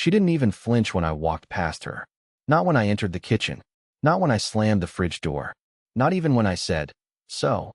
She didn't even flinch when I walked past her. Not when I entered the kitchen. Not when I slammed the fridge door. Not even when I said, "So,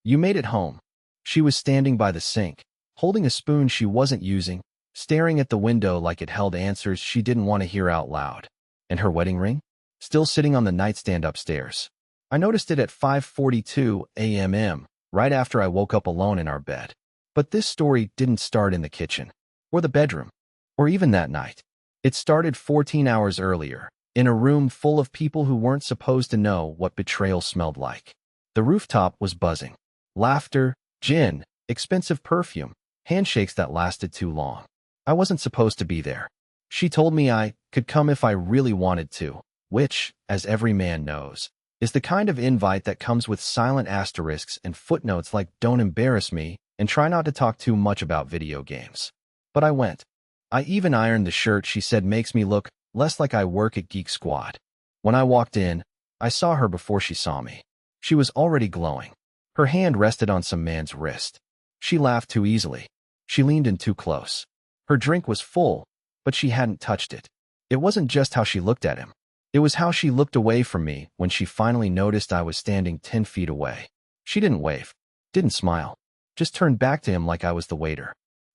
you made it home." She was standing by the sink, holding a spoon she wasn't using, staring at the window like it held answers she didn't want to hear out loud. And her wedding ring? Still sitting on the nightstand upstairs. I noticed it at 5:42 a.m., right after I woke up alone in our bed. But this story didn't start in the kitchen, or the bedroom, or even that night. It started 14 hours earlier, in a room full of people who weren't supposed to know what betrayal smelled like. The rooftop was buzzing. Laughter, gin, expensive perfume, handshakes that lasted too long. I wasn't supposed to be there. She told me I could come if I really wanted to, which, as every man knows, is the kind of invite that comes with silent asterisks and footnotes like "don't embarrass me" and "try not to talk too much about video games." But I went. I even ironed the shirt she said makes me look less like I work at Geek Squad. When I walked in, I saw her before she saw me. She was already glowing. Her hand rested on some man's wrist. She laughed too easily. She leaned in too close. Her drink was full, but she hadn't touched it. It wasn't just how she looked at him. It was how she looked away from me when she finally noticed I was standing 10 feet away. She didn't wave, didn't smile, just turned back to him like I was the waiter.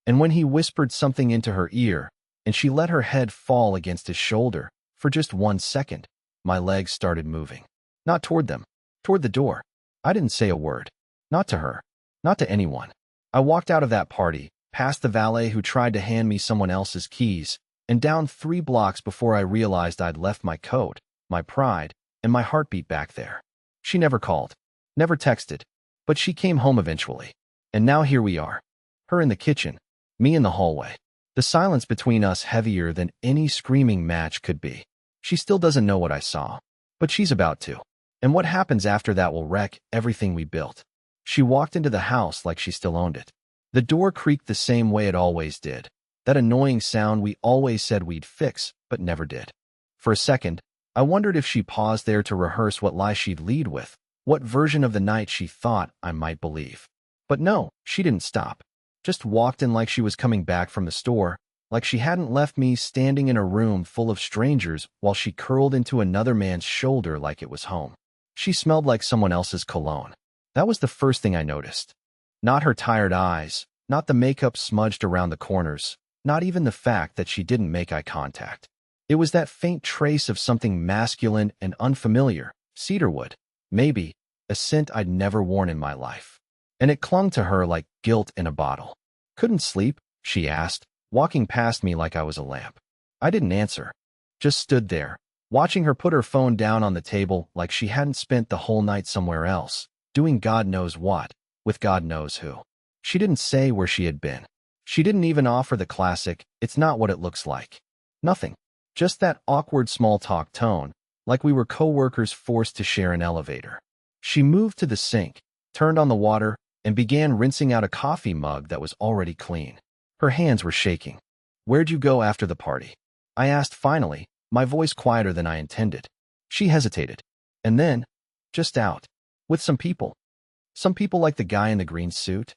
And when he whispered something into her ear, and she let her head fall against his shoulder, for just 1 second, my legs started moving. Not toward them, toward the door. I didn't say a word. Not to her. Not to anyone. I walked out of that party, past the valet who tried to hand me someone else's keys, and down 3 blocks before I realized I'd left my coat, my pride, and my heartbeat back there. She never called, never texted, but she came home eventually. And now here we are. Her in the kitchen, me in the hallway. The silence between us heavier than any screaming match could be. She still doesn't know what I saw, but she's about to. And what happens after that will wreck everything we built. She walked into the house like she still owned it. The door creaked the same way it always did. That annoying sound we always said we'd fix, but never did. For a second, I wondered if she paused there to rehearse what lie she'd lead with, what version of the night she thought I might believe. But no, she didn't stop. Just walked in like she was coming back from the store, like she hadn't left me standing in a room full of strangers while she curled into another man's shoulder like it was home. She smelled like someone else's cologne. That was the first thing I noticed. Not her tired eyes, not the makeup smudged around the corners, not even the fact that she didn't make eye contact. It was that faint trace of something masculine and unfamiliar, cedarwood, maybe, a scent I'd never worn in my life. And it clung to her like guilt in a bottle. "Couldn't sleep?" she asked, walking past me like I was a lamp. I didn't answer. Just stood there, watching her put her phone down on the table like she hadn't spent the whole night somewhere else, doing God knows what, with God knows who. She didn't say where she had been. She didn't even offer the classic, "it's not what it looks like." Nothing. Just that awkward small talk tone, like we were co-workers forced to share an elevator. She moved to the sink, turned on the water, and began rinsing out a coffee mug that was already clean. Her hands were shaking. "Where'd you go after the party?" I asked finally, my voice quieter than I intended. She hesitated. And then, just out. With some people. Some people like the guy in the green suit.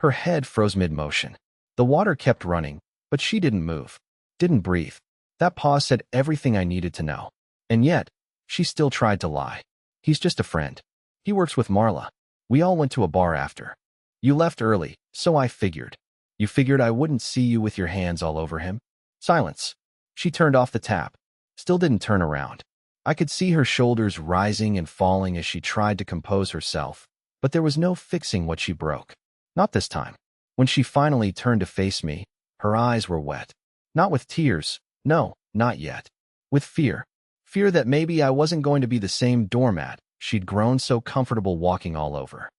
Her head froze mid-motion. The water kept running, but she didn't move. Didn't breathe. That pause said everything I needed to know. And yet, she still tried to lie. "He's just a friend. He works with Marla. We all went to a bar after. You left early, so I figured. You figured I wouldn't see you with your hands all over him?" Silence. She turned off the tap. Still didn't turn around. I could see her shoulders rising and falling as she tried to compose herself, but there was no fixing what she broke. Not this time. When she finally turned to face me, her eyes were wet. Not with tears. No, not yet. With fear. Fear that maybe I wasn't going to be the same doormat she'd grown so comfortable walking all over.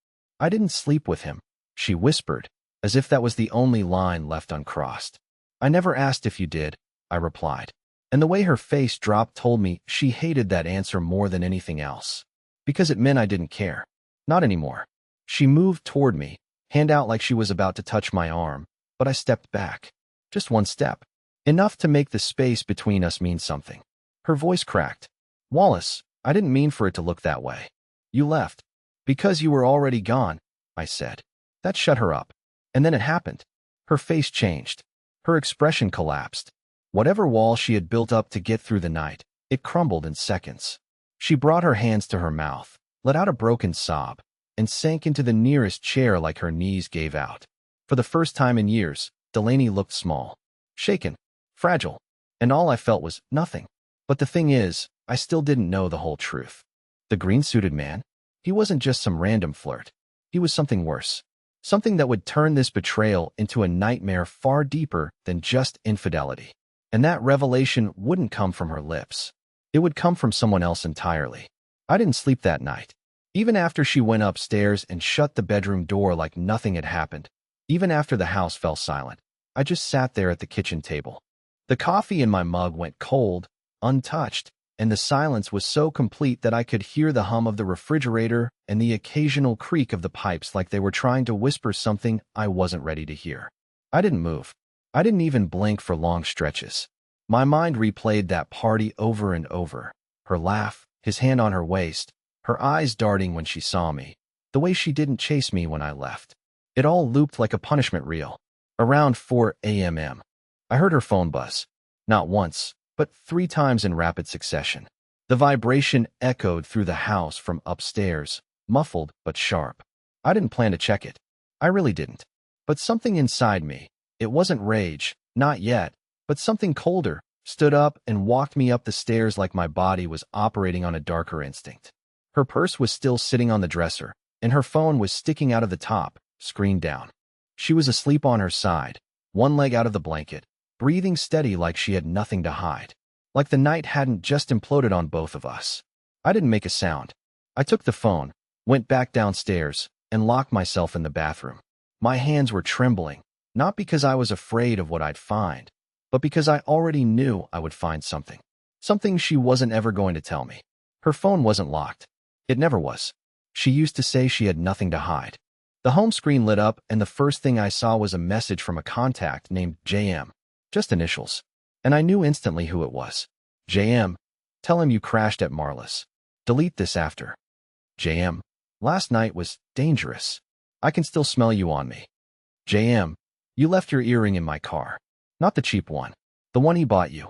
"I didn't sleep with him," she whispered, as if that was the only line left uncrossed. "I never asked if you did," I replied. And the way her face dropped told me she hated that answer more than anything else. Because it meant I didn't care. Not anymore. She moved toward me, hand out like she was about to touch my arm, but I stepped back. Just 1 step. Enough to make the space between us mean something. Her voice cracked. "Wallace, I didn't mean for it to look that way. You left. Because you were already gone," I said. That shut her up. And then it happened. Her face changed. Her expression collapsed. Whatever wall she had built up to get through the night, it crumbled in seconds. She brought her hands to her mouth, let out a broken sob, and sank into the nearest chair like her knees gave out. For the first time in years, Delaney looked small, shaken, fragile, and all I felt was nothing. But the thing is, I still didn't know the whole truth. The green-suited man? He wasn't just some random flirt. He was something worse. Something that would turn this betrayal into a nightmare far deeper than just infidelity. And that revelation wouldn't come from her lips. It would come from someone else entirely. I didn't sleep that night. Even after she went upstairs and shut the bedroom door like nothing had happened, even after the house fell silent, I just sat there at the kitchen table. The coffee in my mug went cold, untouched, and the silence was so complete that I could hear the hum of the refrigerator and the occasional creak of the pipes like they were trying to whisper something I wasn't ready to hear. I didn't move. I didn't even blink for long stretches. My mind replayed that party over and over. Her laugh, his hand on her waist, her eyes darting when she saw me, the way she didn't chase me when I left. It all looped like a punishment reel. Around 4 a.m. I heard her phone buzz. Not once, but 3 times in rapid succession. The vibration echoed through the house from upstairs, muffled but sharp. I didn't plan to check it. I really didn't. But something inside me, it wasn't rage, not yet, but something colder, stood up and walked me up the stairs like my body was operating on a darker instinct. Her purse was still sitting on the dresser, and her phone was sticking out of the top, screen down. She was asleep on her side, one leg out of the blanket, breathing steady like she had nothing to hide. Like the night hadn't just imploded on both of us. I didn't make a sound. I took the phone, went back downstairs, and locked myself in the bathroom. My hands were trembling, not because I was afraid of what I'd find, but because I already knew I would find something. Something she wasn't ever going to tell me. Her phone wasn't locked. It never was. She used to say she had nothing to hide. The home screen lit up, and the first thing I saw was a message from a contact named JM. Just initials. And I knew instantly who it was. JM, tell him you crashed at Marla's. Delete this after. JM, last night was dangerous. I can still smell you on me. JM, you left your earring in my car. Not the cheap one. The one he bought you.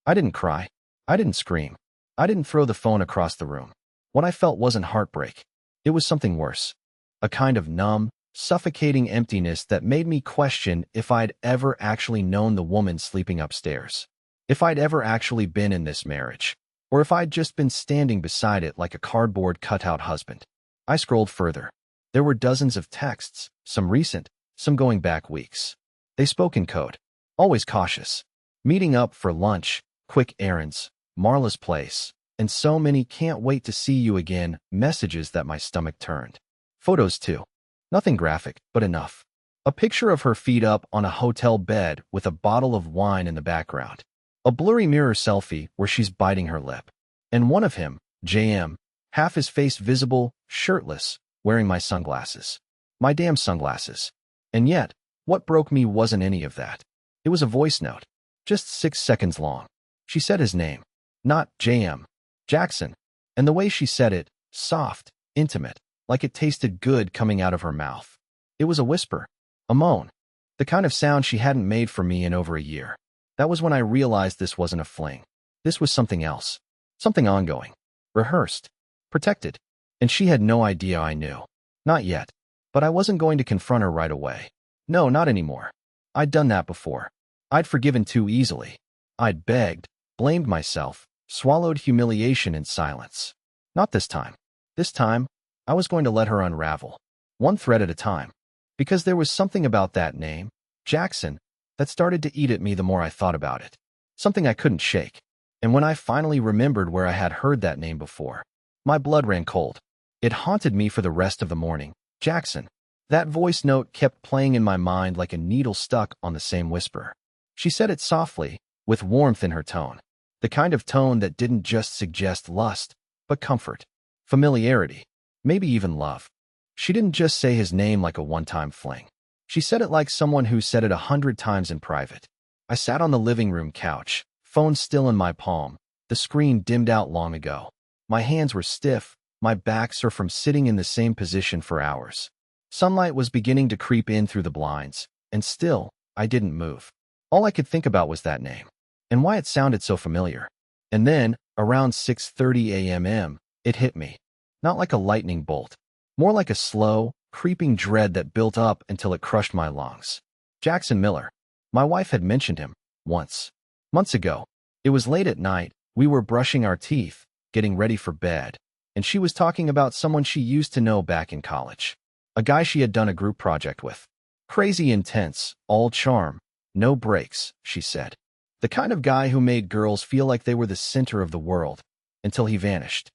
I didn't cry. I didn't scream. I didn't throw the phone across the room. What I felt wasn't heartbreak. It was something worse. A kind of numb, suffocating emptiness that made me question if I'd ever actually known the woman sleeping upstairs. If I'd ever actually been in this marriage. Or if I'd just been standing beside it like a cardboard cutout husband. I scrolled further. There were dozens of texts, some recent, some going back weeks. They spoke in code. Always cautious. Meeting up for lunch, quick errands, Marla's place, and so many can't wait to see you again messages that my stomach turned. Photos too. Nothing graphic, but enough. A picture of her feet up on a hotel bed with a bottle of wine in the background. A blurry mirror selfie where she's biting her lip. And one of him, JM, half his face visible, shirtless, wearing my sunglasses. My damn sunglasses. And yet, what broke me wasn't any of that. It was a voice note. Just 6 seconds long. She said his name. Not JM. Jackson. And the way she said it, soft, intimate, like it tasted good coming out of her mouth. It was a whisper. A moan. The kind of sound she hadn't made for me in over a year. That was when I realized this wasn't a fling. This was something else. Something ongoing. Rehearsed. Protected. And she had no idea I knew. Not yet. But I wasn't going to confront her right away. No, not anymore. I'd done that before. I'd forgiven too easily. I'd begged, blamed myself, swallowed humiliation in silence. Not this time. This time, I was going to let her unravel. One thread at a time. Because there was something about that name, Jackson, that started to eat at me the more I thought about it. Something I couldn't shake. And when I finally remembered where I had heard that name before, my blood ran cold. It haunted me for the rest of the morning. Jackson. That voice note kept playing in my mind like a needle stuck on the same whisper. She said it softly, with warmth in her tone. The kind of tone that didn't just suggest lust, but comfort, familiarity, maybe even love. She didn't just say his name like a one-time fling. She said it like someone who said it 100 times in private. I sat on the living room couch, phone still in my palm, the screen dimmed out long ago. My hands were stiff, my back sore from sitting in the same position for hours. Sunlight was beginning to creep in through the blinds, and still, I didn't move. All I could think about was that name. and why it sounded so familiar. And then, around 6:30 a.m., it hit me. Not like a lightning bolt, more like a slow, creeping dread that built up until it crushed my lungs. Jackson Miller. My wife had mentioned him, once. Months ago. It was late at night, we were brushing our teeth, getting ready for bed, and she was talking about someone she used to know back in college. A guy she had done a group project with. Crazy intense, all charm, no breaks, she said. The kind of guy who made girls feel like they were the center of the world, until he vanished.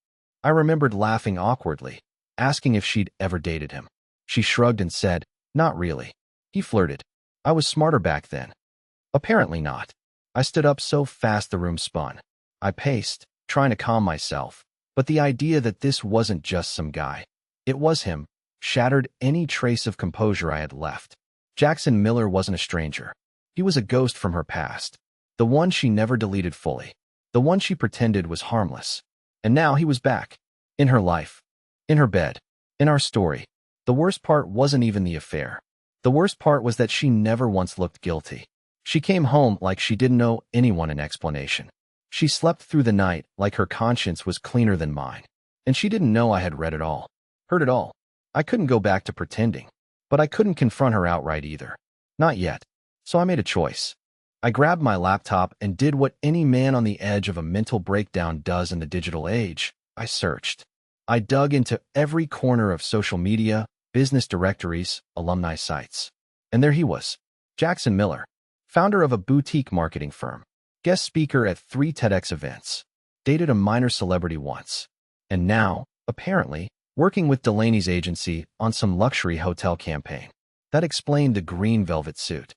I remembered laughing awkwardly, asking if she'd ever dated him. She shrugged and said, "Not really." He flirted. I was smarter back then. Apparently not. I stood up so fast the room spun. I paced, trying to calm myself, but the idea that this wasn't just some guy, it was him, shattered any trace of composure I had left. Jackson Miller wasn't a stranger. He was a ghost from her past. The one she never deleted fully. The one she pretended was harmless. And now he was back. In her life. In her bed. In our story. The worst part wasn't even the affair. The worst part was that she never once looked guilty. She came home like she didn't owe anyone an explanation. She slept through the night like her conscience was cleaner than mine. And she didn't know I had read it all. Heard it all. I couldn't go back to pretending. But I couldn't confront her outright either. Not yet. So I made a choice. I grabbed my laptop and did what any man on the edge of a mental breakdown does in the digital age. I searched. I dug into every corner of social media, business directories, alumni sites. And there he was. Jackson Miller, founder of a boutique marketing firm, guest speaker at 3 TEDx events, dated a minor celebrity once, and now, apparently, working with Delaney's agency on some luxury hotel campaign. That explained the green velvet suit.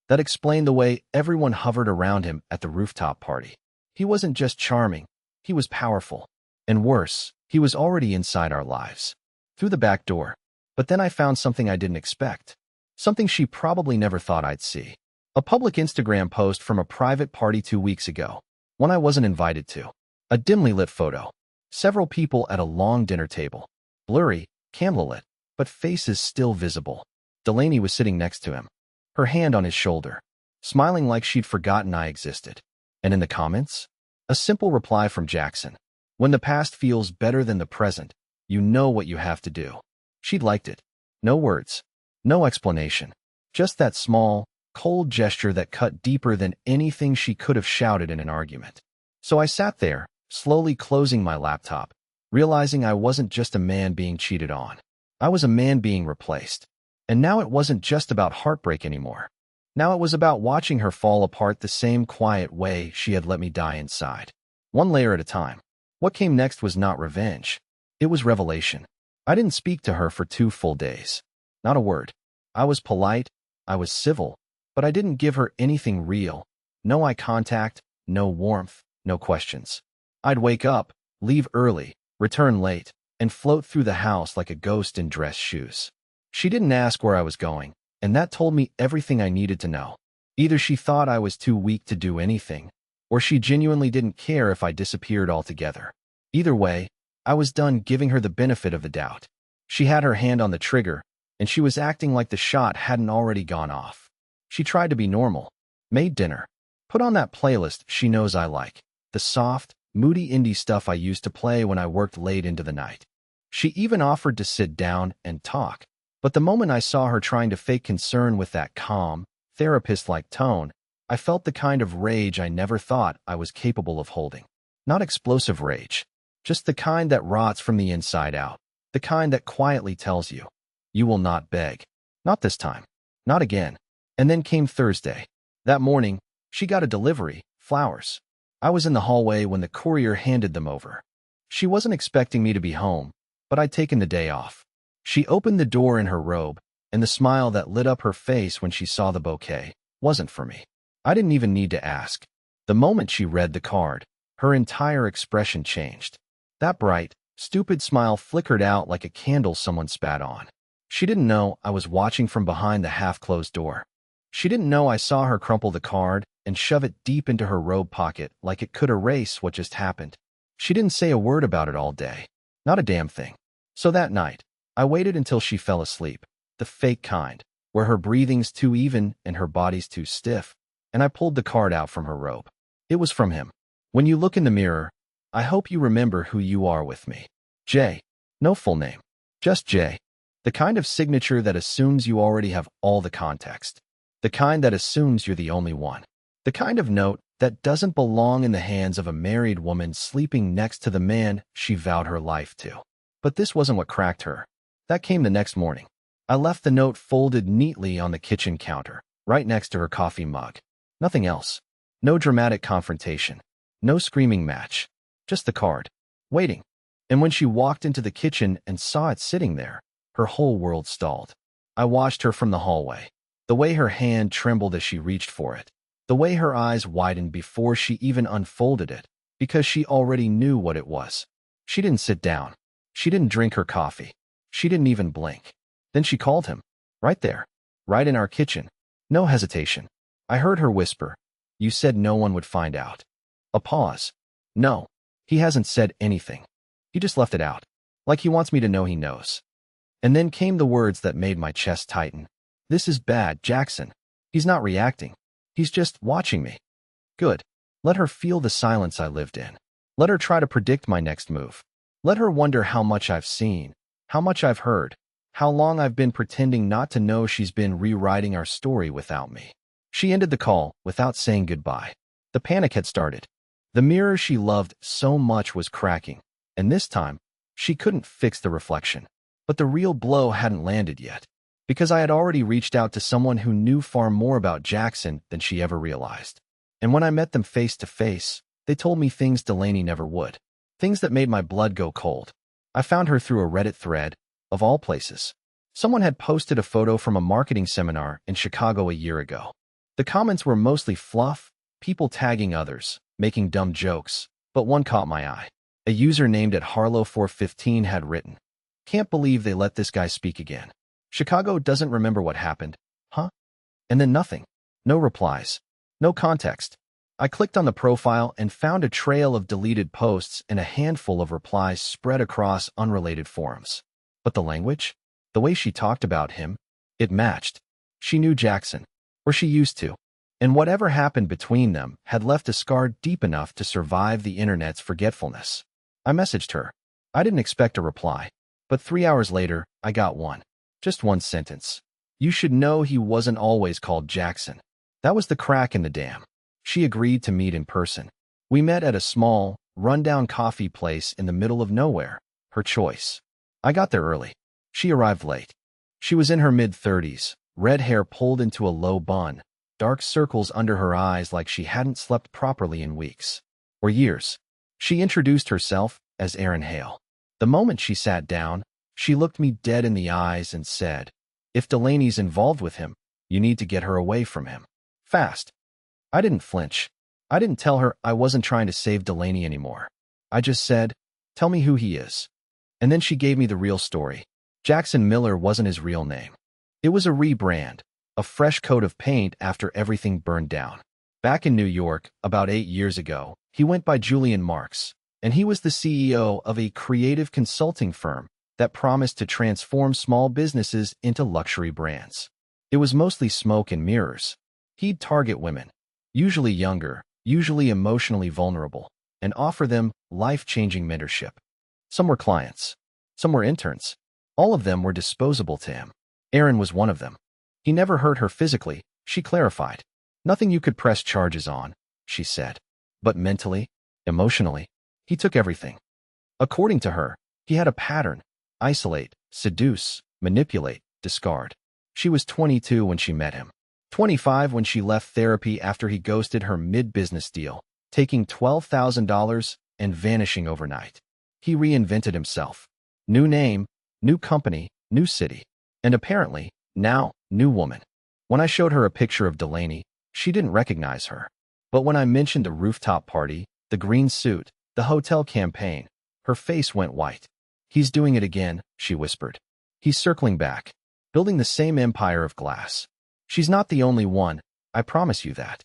That explained the way everyone hovered around him at the rooftop party. He wasn't just charming, he was powerful. And worse, he was already inside our lives. Through the back door. But then I found something I didn't expect. Something she probably never thought I'd see. A public Instagram post from a private party 2 weeks ago. One I wasn't invited to. A dimly lit photo. Several people at a long dinner table. Blurry, candlelit, but faces still visible. Delaney was sitting next to him, her hand on his shoulder, smiling like she'd forgotten I existed. And in the comments, a simple reply from Jackson. When the past feels better than the present, you know what you have to do. She'd liked it. No words. No explanation. Just that small, cold gesture that cut deeper than anything she could have shouted in an argument. So I sat there, slowly closing my laptop, realizing I wasn't just a man being cheated on. I was a man being replaced. And now it wasn't just about heartbreak anymore. Now it was about watching her fall apart the same quiet way she had let me die inside. One layer at a time. What came next was not revenge. It was revelation. I didn't speak to her for 2 full days. Not a word. I was polite, I was civil, but I didn't give her anything real. No eye contact, no warmth, no questions. I'd wake up, leave early, return late, and float through the house like a ghost in dress shoes. She didn't ask where I was going, and that told me everything I needed to know. Either she thought I was too weak to do anything, or she genuinely didn't care if I disappeared altogether. Either way, I was done giving her the benefit of the doubt. She had her hand on the trigger, and she was acting like the shot hadn't already gone off. She tried to be normal, made dinner, put on that playlist she knows I like, the soft, moody indie stuff I used to play when I worked late into the night. She even offered to sit down and talk, but the moment I saw her trying to fake concern with that calm, therapist-like tone, I felt the kind of rage I never thought I was capable of holding. Not explosive rage, just the kind that rots from the inside out, the kind that quietly tells you, you will not beg. Not this time. Not again. And then came Thursday. That morning, she got a delivery, flowers. I was in the hallway when the courier handed them over. She wasn't expecting me to be home, but I'd taken the day off. She opened the door in her robe, and the smile that lit up her face when she saw the bouquet wasn't for me. I didn't even need to ask. The moment she read the card, her entire expression changed. That bright, stupid smile flickered out like a candle someone spat on. She didn't know I was watching from behind the half-closed door. She didn't know I saw her crumple the card and shove it deep into her robe pocket like it could erase what just happened. She didn't say a word about it all day. Not a damn thing. So that night, I waited until she fell asleep, the fake kind, where her breathing's too even and her body's too stiff, and I pulled the card out from her robe. It was from him. When you look in the mirror, I hope you remember who you are with me. J. No full name. Just J. The kind of signature that assumes you already have all the context. The kind that assumes you're the only one. The kind of note that doesn't belong in the hands of a married woman sleeping next to the man she vowed her life to. But this wasn't what cracked her. That came the next morning. I left the note folded neatly on the kitchen counter, right next to her coffee mug. Nothing else. No dramatic confrontation. No screaming match. Just the card. Waiting. And when she walked into the kitchen and saw it sitting there, her whole world stalled. I watched her from the hallway. The way her hand trembled as she reached for it. The way her eyes widened before she even unfolded it, because she already knew what it was. She didn't sit down. She didn't drink her coffee. She didn't even blink. Then she called him. Right there. Right in our kitchen. No hesitation. I heard her whisper, "You said no one would find out." A pause. No. He hasn't said anything. He just left it out. Like he wants me to know he knows. And then came the words that made my chest tighten. "This is bad, Jackson." He's not reacting. He's just watching me. Good. Let her feel the silence I lived in. Let her try to predict my next move. Let her wonder how much I've seen, how much I've heard, how long I've been pretending not to know she's been rewriting our story without me. She ended the call without saying goodbye. The panic had started. The mirror she loved so much was cracking, and this time, she couldn't fix the reflection. But the real blow hadn't landed yet, because I had already reached out to someone who knew far more about Jackson than she ever realized. And when I met them face to face, they told me things Delaney never would. Things that made my blood go cold. I found her through a Reddit thread, of all places. Someone had posted a photo from a marketing seminar in Chicago a year ago. The comments were mostly fluff, people tagging others, making dumb jokes, but one caught my eye. A user named at Harlow415 had written, "Can't believe they let this guy speak again. Chicago doesn't remember what happened, huh?" And then nothing. No replies. No context. I clicked on the profile and found a trail of deleted posts and a handful of replies spread across unrelated forums. But the language? The way she talked about him? It matched. She knew Jackson. Or she used to. And whatever happened between them had left a scar deep enough to survive the internet's forgetfulness. I messaged her. I didn't expect a reply. But 3 hours later, I got one. Just one sentence. "You should know he wasn't always called Jackson." That was the crack in the dam. She agreed to meet in person. We met at a small, rundown coffee place in the middle of nowhere. Her choice. I got there early. She arrived late. She was in her mid-30s, red hair pulled into a low bun, dark circles under her eyes like she hadn't slept properly in weeks. Or years. She introduced herself as Erin Hale. The moment she sat down, she looked me dead in the eyes and said, "If Delaney's involved with him, you need to get her away from him. Fast." I didn't flinch. I didn't tell her I wasn't trying to save Delaney anymore. I just said, "Tell me who he is." And then she gave me the real story. Jackson Miller wasn't his real name. It was a rebrand, a fresh coat of paint after everything burned down. Back in New York, about 8 years ago, he went by Julian Marks, and he was the CEO of a creative consulting firm that promised to transform small businesses into luxury brands. It was mostly smoke and mirrors. He'd target women, usually younger, usually emotionally vulnerable, and offer them life-changing mentorship. Some were clients. Some were interns. All of them were disposable to him. Erin was one of them. He never hurt her physically, she clarified. Nothing you could press charges on, she said. But mentally, emotionally, he took everything. According to her, he had a pattern: isolate, seduce, manipulate, discard. She was 22 when she met him. 25 when she left therapy after he ghosted her mid-business deal, taking $12,000 and vanishing overnight. He reinvented himself. New name, new company, new city. And apparently, now, new woman. When I showed her a picture of Delaney, she didn't recognize her. But when I mentioned the rooftop party, the green suit, the hotel campaign, her face went white. "He's doing it again," she whispered. "He's circling back, building the same empire of glass. She's not the only one, I promise you that."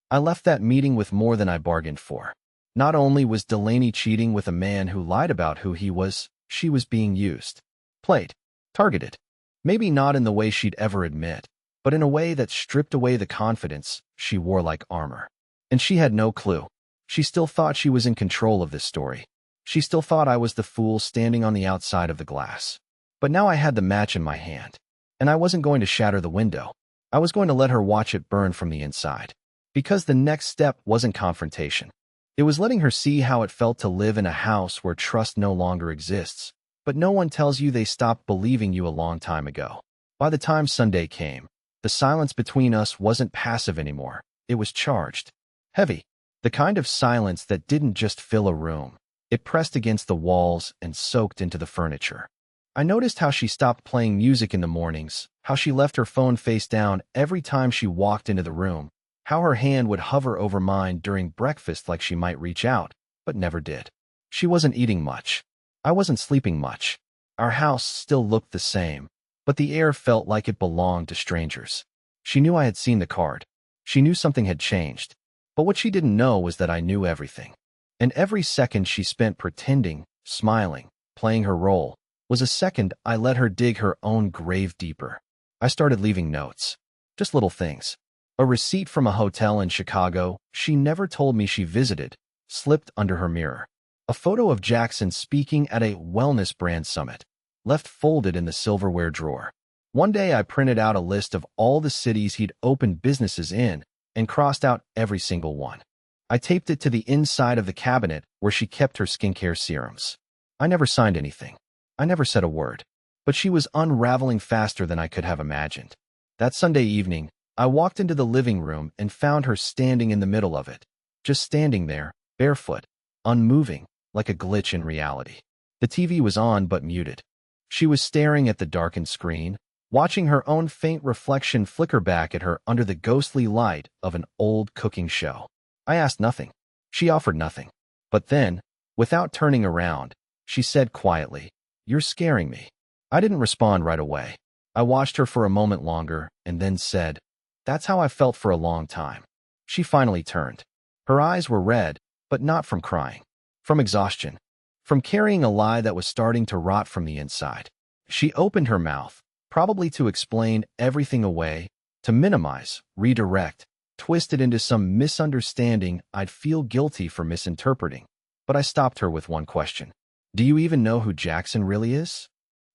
I left that meeting with more than I bargained for. Not only was Delaney cheating with a man who lied about who he was, she was being used. Played. Targeted. Maybe not in the way she'd ever admit, but in a way that stripped away the confidence she wore like armor. And she had no clue. She still thought she was in control of this story. She still thought I was the fool standing on the outside of the glass. But now I had the match in my hand. And I wasn't going to shatter the window. I was going to let her watch it burn from the inside. Because the next step wasn't confrontation. It was letting her see how it felt to live in a house where trust no longer exists. But no one tells you they stopped believing you a long time ago. By the time Sunday came, the silence between us wasn't passive anymore. It was charged. Heavy. The kind of silence that didn't just fill a room. It pressed against the walls and soaked into the furniture. I noticed how she stopped playing music in the mornings, how she left her phone face down every time she walked into the room, how her hand would hover over mine during breakfast like she might reach out, but never did. She wasn't eating much. I wasn't sleeping much. Our house still looked the same, but the air felt like it belonged to strangers. She knew I had seen the card. She knew something had changed. But what she didn't know was that I knew everything. And every second she spent pretending, smiling, playing her role, was a second I let her dig her own grave deeper. I started leaving notes. Just little things. A receipt from a hotel in Chicago she never told me she visited, slipped under her mirror. A photo of Jackson speaking at a wellness brand summit, left folded in the silverware drawer. One day I printed out a list of all the cities he'd opened businesses in and crossed out every single one. I taped it to the inside of the cabinet where she kept her skincare serums. I never signed anything. I never said a word. But she was unraveling faster than I could have imagined. That Sunday evening, I walked into the living room and found her standing in the middle of it. Just standing there, barefoot, unmoving, like a glitch in reality. The TV was on but muted. She was staring at the darkened screen, watching her own faint reflection flicker back at her under the ghostly light of an old cooking show. I asked nothing. She offered nothing. But then, without turning around, she said quietly, "You're scaring me." I didn't respond right away. I watched her for a moment longer and then said, "That's how I felt for a long time." She finally turned. Her eyes were red, but not from crying. From exhaustion. From carrying a lie that was starting to rot from the inside. She opened her mouth, probably to explain everything away, to minimize, redirect, twist it into some misunderstanding I'd feel guilty for misinterpreting. But I stopped her with one question. "Do you even know who Jackson really is?"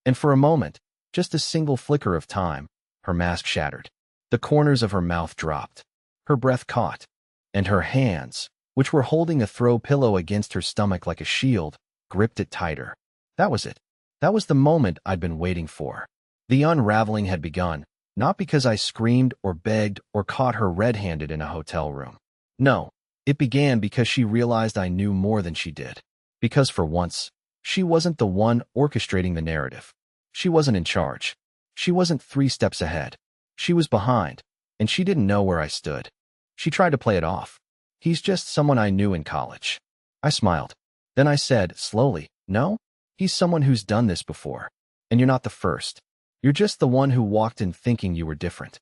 And for a moment, just a single flicker of time, her mask shattered. The corners of her mouth dropped. Her breath caught. And her hands, which were holding a throw pillow against her stomach like a shield, gripped it tighter. That was it. That was the moment I'd been waiting for. The unraveling had begun, not because I screamed or begged or caught her red-handed in a hotel room. No, it began because she realized I knew more than she did. Because for once, she wasn't the one orchestrating the narrative. She wasn't in charge. She wasn't 3 steps ahead. She was behind, and she didn't know where I stood. She tried to play it off. "He's just someone I knew in college." I smiled. Then I said, slowly, "No, he's someone who's done this before. And you're not the first. You're just the one who walked in thinking you were different."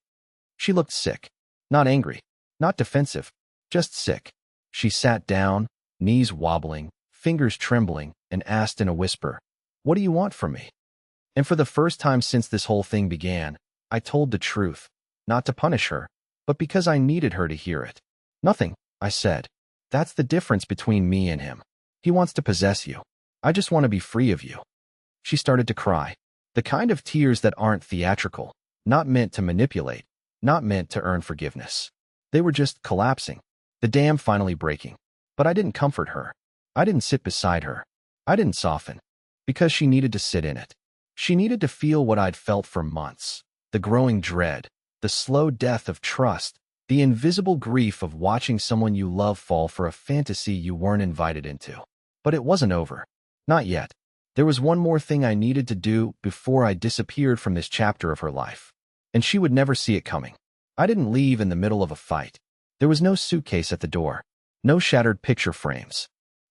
She looked sick. Not angry. Not defensive. Just sick. She sat down, knees wobbling, fingers trembling, and asked in a whisper, "What do you want from me?" And for the first time since this whole thing began, I told the truth. Not to punish her, but because I needed her to hear it. "Nothing," I said. "That's the difference between me and him. He wants to possess you. I just want to be free of you." She started to cry. The kind of tears that aren't theatrical, not meant to manipulate, not meant to earn forgiveness. They were just collapsing, the dam finally breaking. But I didn't comfort her. I didn't sit beside her. I didn't soften, because she needed to sit in it. She needed to feel what I'd felt for months, the growing dread, the slow death of trust, the invisible grief of watching someone you love fall for a fantasy you weren't invited into. But it wasn't over. Not yet. There was one more thing I needed to do before I disappeared from this chapter of her life. And she would never see it coming. I didn't leave in the middle of a fight. There was no suitcase at the door. No shattered picture frames.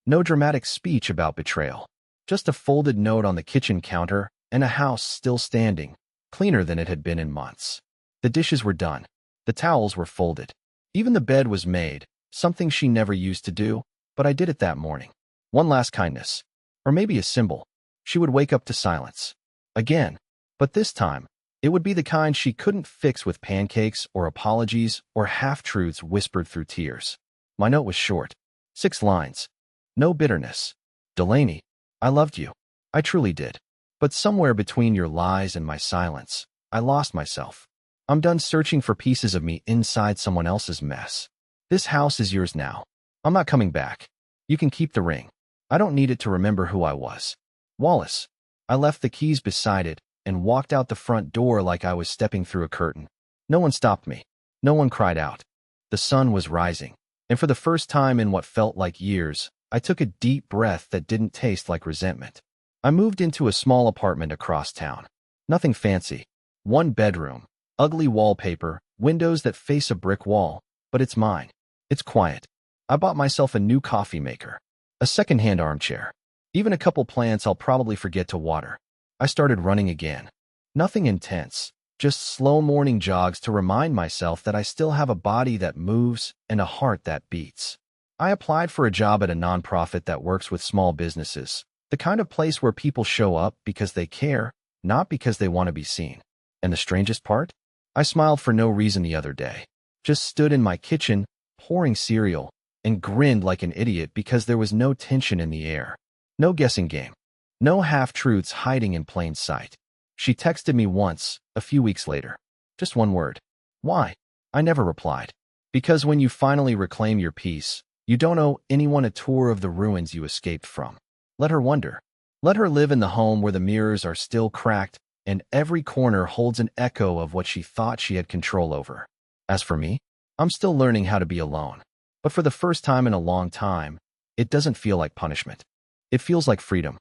No dramatic speech about betrayal. Just a folded note on the kitchen counter and a house still standing, cleaner than it had been in months. The dishes were done. The towels were folded. Even the bed was made, something she never used to do, but I did it that morning. One last kindness. Or maybe a symbol. She would wake up to silence. Again. But this time, it would be the kind she couldn't fix with pancakes or apologies or half-truths whispered through tears. My note was short. 6 lines. No bitterness. Delaney, I loved you. I truly did. But somewhere between your lies and my silence, I lost myself. I'm done searching for pieces of me inside someone else's mess. This house is yours now. I'm not coming back. You can keep the ring. I don't need it to remember who I was. Wallace. I left the keys beside it and walked out the front door like I was stepping through a curtain. No one stopped me. No one cried out. The sun was rising, and for the first time in what felt like years, I took a deep breath that didn't taste like resentment. I moved into a small apartment across town. Nothing fancy. 1 bedroom, ugly wallpaper, windows that face a brick wall, but it's mine. It's quiet. I bought myself a new coffee maker, a secondhand armchair, even a couple plants I'll probably forget to water. I started running again. Nothing intense, just slow morning jogs to remind myself that I still have a body that moves and a heart that beats. I applied for a job at a nonprofit that works with small businesses, the kind of place where people show up because they care, not because they want to be seen. And the strangest part? I smiled for no reason the other day. Just stood in my kitchen, pouring cereal, and grinned like an idiot because there was no tension in the air. No guessing game. No half-truths hiding in plain sight. She texted me once, a few weeks later. Just 1 word. Why? I never replied. Because when you finally reclaim your peace, you don't owe anyone a tour of the ruins you escaped from. Let her wonder. Let her live in the home where the mirrors are still cracked and every corner holds an echo of what she thought she had control over. As for me, I'm still learning how to be alone. But for the first time in a long time, it doesn't feel like punishment. It feels like freedom.